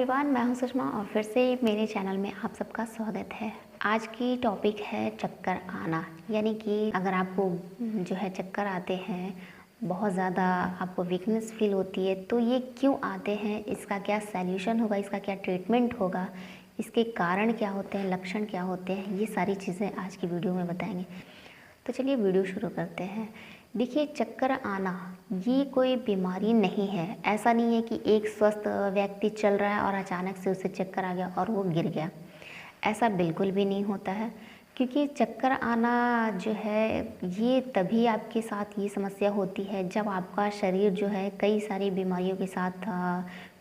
Everyone, मैं हूं सुषमा और फिर से मेरे चैनल में आप सबका स्वागत है। आज की टॉपिक है चक्कर आना, यानी कि अगर आपको जो है चक्कर आते हैं, बहुत ज़्यादा आपको वीकनेस फील होती है, तो ये क्यों आते हैं, इसका क्या सॉल्यूशन होगा, इसका क्या ट्रीटमेंट होगा, इसके कारण क्या होते हैं, लक्षण क्या होते हैं, ये सारी चीज़ें आज की वीडियो में बताएंगे। तो चलिए वीडियो शुरू करते हैं। देखिए, चक्कर आना ये कोई बीमारी नहीं है। ऐसा नहीं है कि एक स्वस्थ व्यक्ति चल रहा है और अचानक से उसे चक्कर आ गया और वो गिर गया। ऐसा बिल्कुल भी नहीं होता है, क्योंकि चक्कर आना जो है ये तभी आपके साथ ये समस्या होती है जब आपका शरीर जो है कई सारी बीमारियों के साथ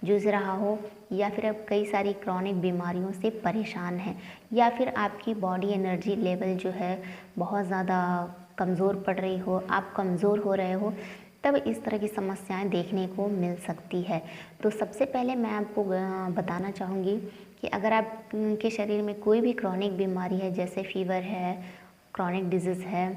जूझ रहा हो, या फिर आप कई सारी क्रॉनिक बीमारियों से परेशान हैं, या फिर आपकी बॉडी एनर्जी लेवल जो है बहुत ज़्यादा कमज़ोर पड़ रही हो, आप कमज़ोर हो रहे हो, तब इस तरह की समस्याएं देखने को मिल सकती है। तो सबसे पहले मैं आपको बताना चाहूँगी कि अगर आपके शरीर में कोई भी क्रॉनिक बीमारी है, जैसे फीवर है, क्रॉनिक डिजीज़ है,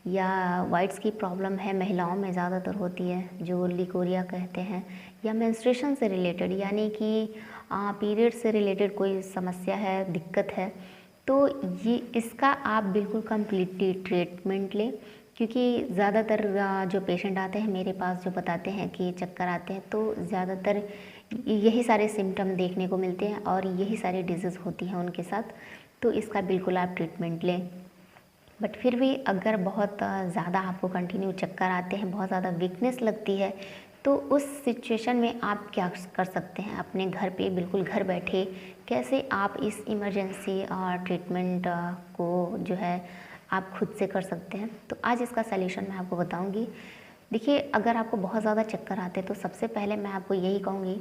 या वाइट्स की प्रॉब्लम है, महिलाओं में ज़्यादातर होती है जो लिकोरिया कहते हैं, या मेंस्ट्रुएशन से रिलेटेड यानी कि पीरियड से रिलेटेड कोई समस्या है, दिक्कत है, तो ये इसका आप बिल्कुल कम्प्लीटली ट्रीटमेंट लें। क्योंकि ज़्यादातर जो पेशेंट आते हैं मेरे पास जो बताते हैं कि चक्कर आते हैं, तो ज़्यादातर यही सारे सिम्टम देखने को मिलते हैं और यही सारी डिजीज़ होती हैं उनके साथ। तो इसका बिल्कुल आप ट्रीटमेंट लें। बट फिर भी अगर बहुत ज़्यादा आपको कंटिन्यू चक्कर आते हैं, बहुत ज़्यादा वीकनेस लगती है, तो उस सिचुएशन में आप क्या कर सकते हैं अपने घर पे, बिल्कुल घर बैठे कैसे आप इस इमरजेंसी ट्रीटमेंट को जो है आप खुद से कर सकते हैं। तो आज इसका सलूशन मैं आपको बताऊंगी। देखिए, अगर आपको बहुत ज़्यादा चक्कर आते हैं तो सबसे पहले मैं आपको यही कहूँगी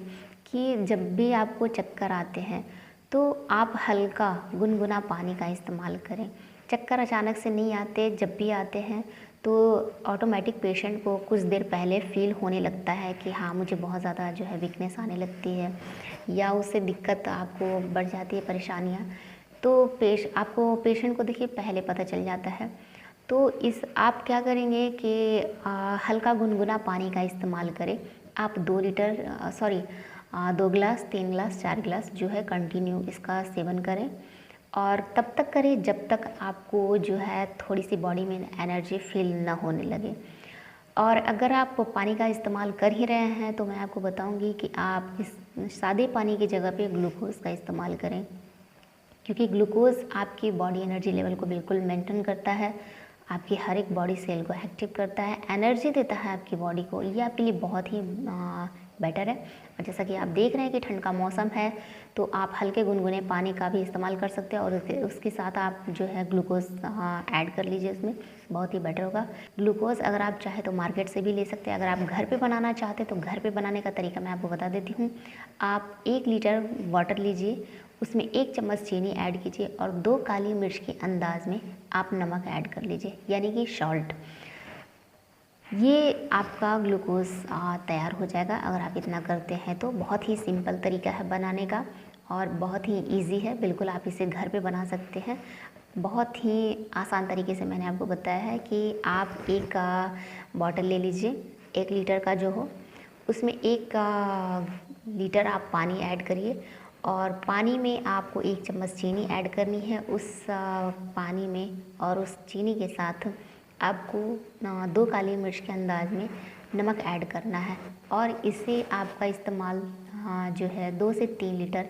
कि जब भी आपको चक्कर आते हैं तो आप हल्का गुनगुना पानी का इस्तेमाल करें। चक्कर अचानक से नहीं आते, जब भी आते हैं तो ऑटोमेटिक पेशेंट को कुछ देर पहले फील होने लगता है कि हाँ, मुझे बहुत ज़्यादा जो है वीकनेस आने लगती है, या उससे दिक्कत आपको बढ़ जाती है, परेशानियाँ। तो आपको पेशेंट को देखिए पहले पता चल जाता है। तो इस आप क्या करेंगे कि हल्का गुनगुना पानी का इस्तेमाल करें। आप 2 गिलास, 3 गिलास, 4 गिलास जो है कंटिन्यू इसका सेवन करें, और तब तक करें जब तक आपको जो है थोड़ी सी बॉडी में एनर्जी फील ना होने लगे। और अगर आप पानी का इस्तेमाल कर ही रहे हैं तो मैं आपको बताऊंगी कि आप इस सादे पानी की जगह पे ग्लूकोज़ का इस्तेमाल करें, क्योंकि ग्लूकोज़ आपकी बॉडी एनर्जी लेवल को बिल्कुल मेंटेन करता है, आपकी हर एक बॉडी सेल को एक्टिव करता है, एनर्जी देता है आपकी बॉडी को। ये आपके लिए बहुत ही बेटर है। और जैसा कि आप देख रहे हैं कि ठंड का मौसम है, तो आप हल्के गुनगुने पानी का भी इस्तेमाल कर सकते हैं, और उसके साथ आप जो है ग्लूकोज़ ऐड कर लीजिए इसमें, बहुत ही बेटर होगा। ग्लूकोज़ अगर आप चाहे तो मार्केट से भी ले सकते हैं। अगर आप घर पे बनाना चाहते हैं तो घर पे बनाने का तरीका मैं आपको बता देती हूँ। आप 1 लीटर वाटर लीजिए, उसमें 1 चम्मच चीनी ऐड कीजिए, और 2 काली मिर्च के अंदाज में आप नमक ऐड कर लीजिए, यानी कि सॉल्ट। ये आपका ग्लूकोज़ तैयार हो जाएगा। अगर आप इतना करते हैं तो बहुत ही सिंपल तरीका है बनाने का, और बहुत ही इजी है, बिल्कुल आप इसे घर पे बना सकते हैं। बहुत ही आसान तरीके से मैंने आपको बताया है कि आप एक बॉटल ले लीजिए, 1 लीटर का जो हो, उसमें 1 लीटर आप पानी ऐड करिए, और पानी में आपको 1 चम्मच चीनी ऐड करनी है। उस पानी में और उस चीनी के साथ आपको 2 काली मिर्च के अंदाज में नमक ऐड करना है, और इसे आपका इस्तेमाल जो है 2 से 3 लीटर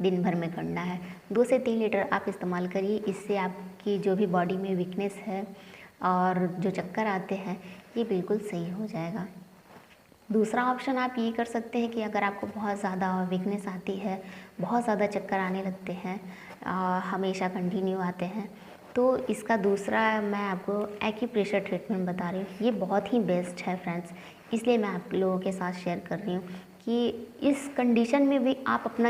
दिन भर में करना है। 2 से 3 लीटर आप इस्तेमाल करिए, इससे आपकी जो भी बॉडी में वीकनेस है और जो चक्कर आते हैं, ये बिल्कुल सही हो जाएगा। दूसरा ऑप्शन आप ये कर सकते हैं कि अगर आपको बहुत ज़्यादा वीकनेस आती है, बहुत ज़्यादा चक्कर आने लगते हैं, हमेशा कंटिन्यू आते हैं, तो इसका दूसरा मैं आपको एक्यूप्रेशर ट्रीटमेंट बता रही हूँ। ये बहुत ही बेस्ट है फ्रेंड्स, इसलिए मैं आप लोगों के साथ शेयर कर रही हूँ कि इस कंडीशन में भी आप अपना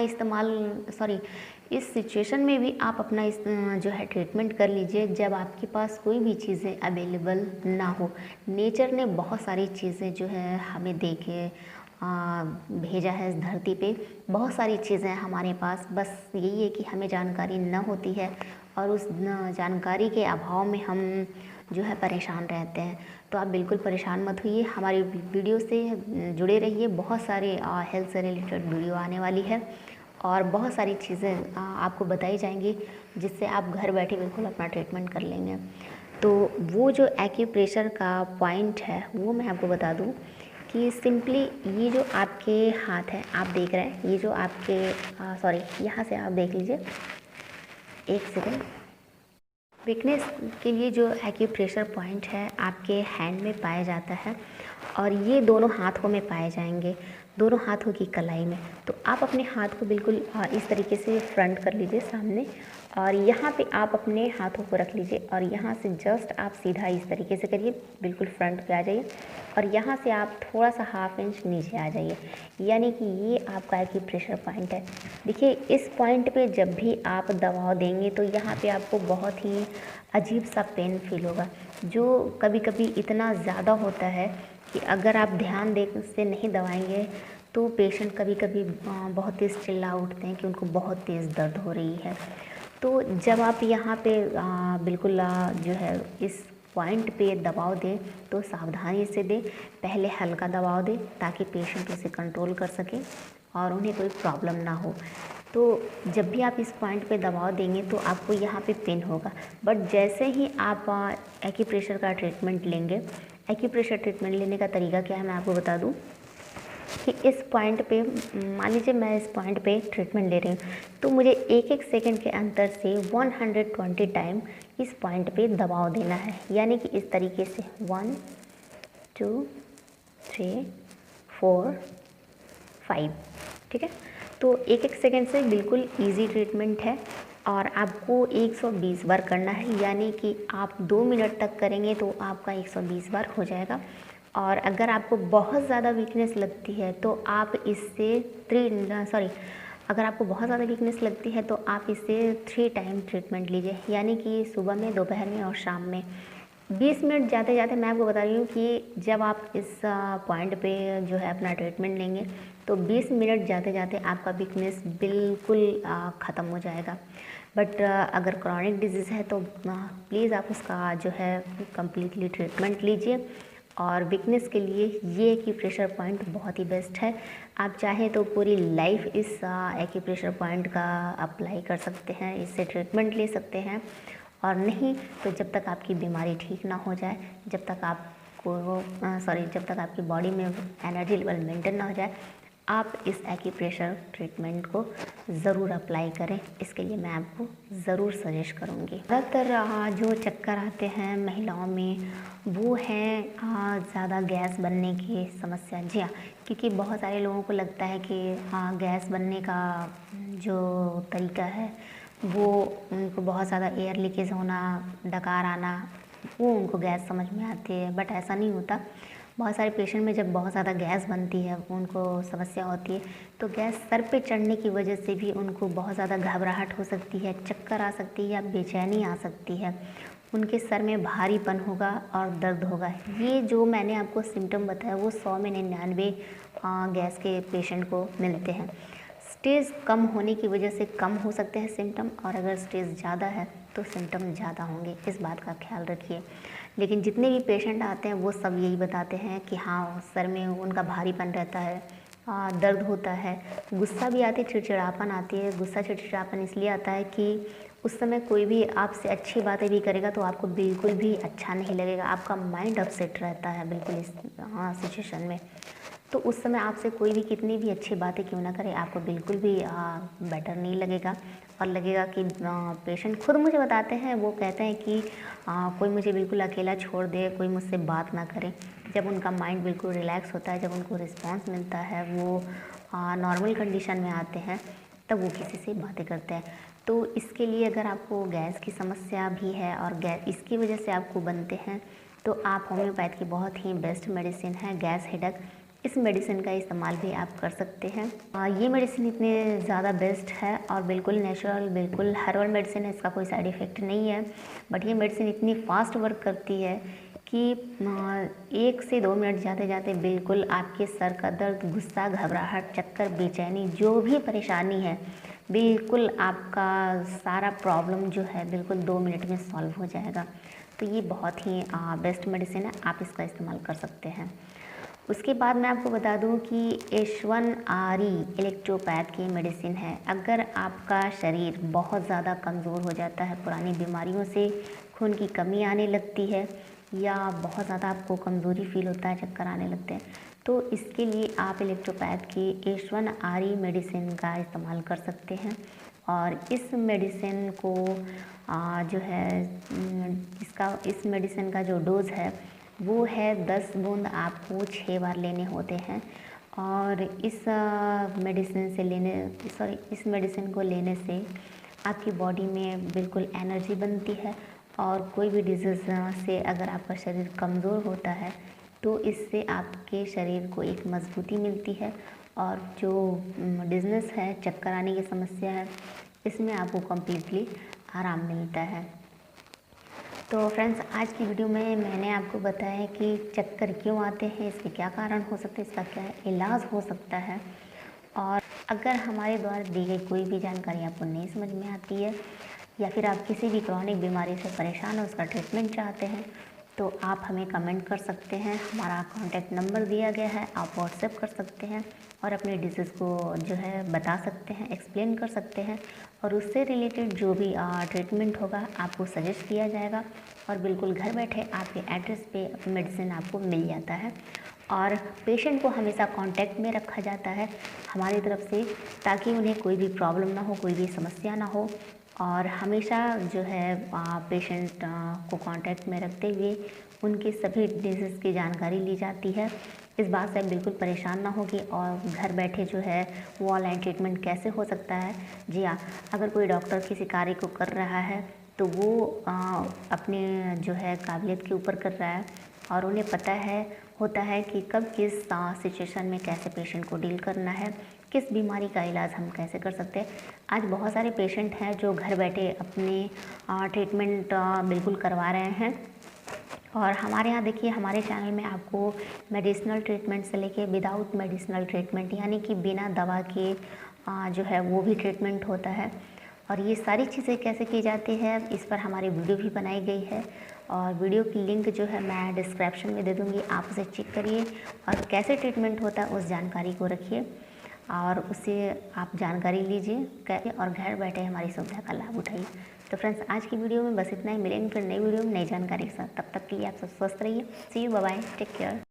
इस सिचुएशन में भी आप अपना जो है ट्रीटमेंट कर लीजिए, जब आपके पास कोई भी चीज़ें अवेलेबल ना हो। नेचर ने बहुत सारी चीज़ें जो है हमें दे के भेजा है इस धरती पे, बहुत सारी चीज़ें हमारे पास, बस यही है कि हमें जानकारी न होती है, और उस जानकारी के अभाव में हम जो है परेशान रहते हैं। तो आप बिल्कुल परेशान मत होइए, हमारी वीडियो से जुड़े रहिए, बहुत सारे हेल्थ से रिलेटेड वीडियो आने वाली है, और बहुत सारी चीज़ें आपको बताई जाएंगी, जिससे आप घर बैठे बिल्कुल अपना ट्रीटमेंट कर लेंगे। तो वो जो एक्यूप्रेशर का पॉइंट है वो मैं आपको बता दूं कि सिंपली ये जो आपके हाथ है, आप देख रहे हैं, ये जो आपके सॉरी यहाँ से आप देख लीजिए, एक सेकेंड। वीकनेस के लिए जो एक्यूप्रेशर पॉइंट है आपके हैंड में पाया जाता है, और ये दोनों हाथों में पाए जाएंगे, दोनों हाथों की कलाई में। तो आप अपने हाथ को बिल्कुल इस तरीके से फ्रंट कर लीजिए सामने, और यहाँ पे आप अपने हाथों को रख लीजिए, और यहाँ से जस्ट आप सीधा इस तरीके से करिए, बिल्कुल फ्रंट पे आ जाइए, और यहाँ से आप थोड़ा सा 1/2 इंच नीचे आ जाइए, यानी कि ये आपका एक्यूप्रेशर पॉइंट है। देखिए, इस पॉइंट पे जब भी आप दबाव देंगे तो यहाँ पे आपको बहुत ही अजीब सा पेन फील होगा, जो कभी कभी इतना ज़्यादा होता है कि अगर आप ध्यान दे से नहीं दबाएंगे तो पेशेंट कभी कभी बहुत तेज़ चिल्ला उठते हैं कि उनको बहुत तेज़ दर्द हो रही है। तो जब आप यहाँ पे बिल्कुल जो है इस पॉइंट पे दबाव दें तो सावधानी से दें, पहले हल्का दबाव दें ताकि पेशेंट उसे कंट्रोल कर सके और उन्हें कोई प्रॉब्लम ना हो। तो जब भी आप इस पॉइंट पे दबाव देंगे तो आपको यहाँ पे पेन होगा, बट जैसे ही आप एक्यूप्रेशर का ट्रीटमेंट लेंगे, एक्यूप्रेशर ट्रीटमेंट लेने का तरीका क्या है मैं आपको बता दूँ कि इस पॉइंट पे, मान लीजिए मैं इस पॉइंट पे ट्रीटमेंट ले रही हूँ, तो मुझे एक एक सेकंड के अंतर से 120 टाइम इस पॉइंट पे दबाव देना है, यानी कि इस तरीके से 1 2 3 4 5, ठीक है। तो एक एक सेकंड से बिल्कुल इजी ट्रीटमेंट है, और आपको 120 बार करना है, यानी कि आप 2 मिनट तक करेंगे तो आपका 120 बार हो जाएगा। और अगर आपको बहुत ज़्यादा वीकनेस लगती है तो आप इससे अगर आपको बहुत ज़्यादा वीकनेस लगती है तो आप इससे 3 टाइम ट्रीटमेंट लीजिए, यानी कि सुबह में, दोपहर में और शाम में। 20 मिनट जाते जाते मैं आपको बता रही हूँ कि जब आप इस पॉइंट पे जो है अपना ट्रीटमेंट लेंगे तो 20 मिनट जाते जाते आपका वीकनेस बिल्कुल ख़त्म हो जाएगा। बट अगर क्रॉनिक डिजीज़ है तो प्लीज़ आप उसका जो है कम्प्लीटली ट्रीटमेंट लीजिए। और वीकनेस के लिए ये एक्यूप्रेशर पॉइंट बहुत ही बेस्ट है। आप चाहें तो पूरी लाइफ इस एक्यूप्रेशर पॉइंट का अप्लाई कर सकते हैं, इससे ट्रीटमेंट ले सकते हैं, और नहीं तो जब तक आपकी बीमारी ठीक ना हो जाए, जब तक आपकी बॉडी में एनर्जी लेवल मेंटेन ना हो जाए, आप इस एक्यूप्रेशर ट्रीटमेंट को ज़रूर अप्लाई करें। इसके लिए मैं आपको ज़रूर सजेस्ट करूँगी। ज़्यादातर जो चक्कर आते हैं महिलाओं में वो हैं ज़्यादा गैस बनने की समस्या। जी हाँ, क्योंकि बहुत सारे लोगों को लगता है कि गैस बनने का जो तरीका है वो उनको बहुत ज़्यादा एयर लीकेज होना, डकार आना, वो उनको गैस समझ में आती है, बट ऐसा नहीं होता। बहुत सारे पेशेंट में जब बहुत ज़्यादा गैस बनती है, उनको समस्या होती है, तो गैस सर पे चढ़ने की वजह से भी उनको बहुत ज़्यादा घबराहट हो सकती है, चक्कर आ सकती है या बेचैनी आ सकती है, उनके सर में भारीपन होगा और दर्द होगा। ये जो मैंने आपको सिम्टम बताया वो 100 में 99 गैस के पेशेंट को मिलते हैं। स्टेज कम होने की वजह से कम हो सकते हैं सिम्टम, और अगर स्टेज ज़्यादा है तो सिम्टम ज़्यादा होंगे, इस बात का ख्याल रखिए। लेकिन जितने भी पेशेंट आते हैं वो सब यही बताते हैं कि हाँ, सर में उनका भारीपन रहता है, दर्द होता है, गुस्सा भी आती है, चिड़चिड़ापन आती है। गुस्सा चिड़चिड़ापन इसलिए आता है कि उस समय कोई भी आपसे अच्छी बातें भी करेगा तो आपको बिल्कुल भी अच्छा नहीं लगेगा, आपका माइंड अपसेट रहता है बिल्कुल इस सिचुएशन में। तो उस समय आपसे कोई भी कितनी भी अच्छी बातें क्यों ना करे, आपको बिल्कुल भी बेटर नहीं लगेगा, और लगेगा कि पेशेंट खुद मुझे बताते हैं, वो कहते हैं कि कोई मुझे बिल्कुल अकेला छोड़ दे, कोई मुझसे बात ना करे। जब उनका माइंड बिल्कुल रिलैक्स होता है, जब उनको रिस्पांस मिलता है, वो नॉर्मल कंडीशन में आते हैं, तब वो किसी से बातें करते हैं। तो इसके लिए अगर आपको गैस की समस्या भी है और गैस इसकी वजह से आपको बनते हैं, तो आप होम्योपैथ की बहुत ही बेस्ट मेडिसिन है गैस हेडेक, इस मेडिसिन का इस्तेमाल भी आप कर सकते हैं। ये मेडिसिन इतने ज़्यादा बेस्ट है और बिल्कुल नेचुरल, बिल्कुल हर्बल मेडिसिन है, इसका कोई साइड इफ़ेक्ट नहीं है। बट ये मेडिसिन इतनी फास्ट वर्क करती है कि 1 से 2 मिनट जाते जाते बिल्कुल आपके सर का दर्द, गुस्सा, घबराहट, चक्कर, बेचैनी, जो भी परेशानी है, बिल्कुल आपका सारा प्रॉब्लम जो है बिल्कुल 2 मिनट में सॉल्व हो जाएगा। तो ये बहुत ही बेस्ट मेडिसिन है, आप इसका इस्तेमाल कर सकते हैं। उसके बाद मैं आपको बता दूं कि H1RE इलेक्ट्रोपैथ की मेडिसिन है। अगर आपका शरीर बहुत ज़्यादा कमज़ोर हो जाता है पुरानी बीमारियों से, खून की कमी आने लगती है या बहुत ज़्यादा आपको कमज़ोरी फील होता है, चक्कर आने लगते हैं, तो इसके लिए आप इलेक्ट्रोपैथ की H1RE मेडिसिन का इस्तेमाल कर सकते हैं। और इस मेडिसिन को जो है इस मेडिसिन का जो डोज़ है वो है 10 बूंद आपको 6 बार लेने होते हैं। और इस मेडिसिन को लेने से आपकी बॉडी में बिल्कुल एनर्जी बनती है और कोई भी डिजीज़ से अगर आपका शरीर कमज़ोर होता है तो इससे आपके शरीर को एक मजबूती मिलती है और जो डिज़नेस है, चक्कर आने की समस्या है, इसमें आपको कम्प्लीटली आराम मिलता है। तो फ्रेंड्स, आज की वीडियो में मैंने आपको बताया है कि चक्कर क्यों आते हैं, इसके क्या कारण हो सकते हैं, इसका क्या इलाज हो सकता है। और अगर हमारे द्वारा दी गई कोई भी जानकारी आपको नहीं समझ में आती है या फिर आप किसी भी क्रॉनिक बीमारी से परेशान हो, उसका ट्रीटमेंट चाहते हैं, तो आप हमें कमेंट कर सकते हैं। हमारा कॉन्टैक्ट नंबर दिया गया है, आप व्हाट्सएप कर सकते हैं और अपने डिजीज़ को जो है बता सकते हैं, एक्सप्लेन कर सकते हैं और उससे रिलेटेड जो भी ट्रीटमेंट होगा आपको सजेस्ट किया जाएगा और बिल्कुल घर बैठे आपके एड्रेस पे मेडिसिन आपको मिल जाता है। और पेशेंट को हमेशा कांटेक्ट में रखा जाता है हमारी तरफ से, ताकि उन्हें कोई भी प्रॉब्लम ना हो, कोई भी समस्या ना हो। और हमेशा जो है पेशेंट को कांटेक्ट में रखते हुए उनकी सभी डिजीज़ की जानकारी ली जाती है। इस बात से आप बिल्कुल परेशान ना होगी और घर बैठे जो है वो ऑनलाइन ट्रीटमेंट कैसे हो सकता है। जी हाँ, अगर कोई डॉक्टर किसी कार्य को कर रहा है तो वो अपने जो है काबिलियत के ऊपर कर रहा है और उन्हें पता होता है कि कब किस सिचुएशन में कैसे पेशेंट को डील करना है, किस बीमारी का इलाज हम कैसे कर सकते हैं। आज बहुत सारे पेशेंट हैं जो घर बैठे अपने ट्रीटमेंट बिल्कुल करवा रहे हैं। और हमारे यहाँ देखिए, हमारे चैनल में आपको मेडिसिनल ट्रीटमेंट से लेके विदाउट मेडिसिनल ट्रीटमेंट यानी कि बिना दवा के जो है वो भी ट्रीटमेंट होता है। और ये सारी चीज़ें कैसे की जाती है, इस पर हमारी वीडियो भी बनाई गई है और वीडियो की लिंक जो है मैं डिस्क्रिप्शन में दे दूँगी, आप उसे चेक करिए और कैसे ट्रीटमेंट होता है उस जानकारी को रखिए और उससे आप जानकारी लीजिए और घर बैठे हमारी सुविधा का लाभ उठाइए। तो फ्रेंड्स, आज की वीडियो में बस इतना ही। मिलेंगे फिर नई वीडियो में नई जानकारी के साथ। तब तक के लिए आप सब स्वस्थ रहिए। See you, bye bye, take care.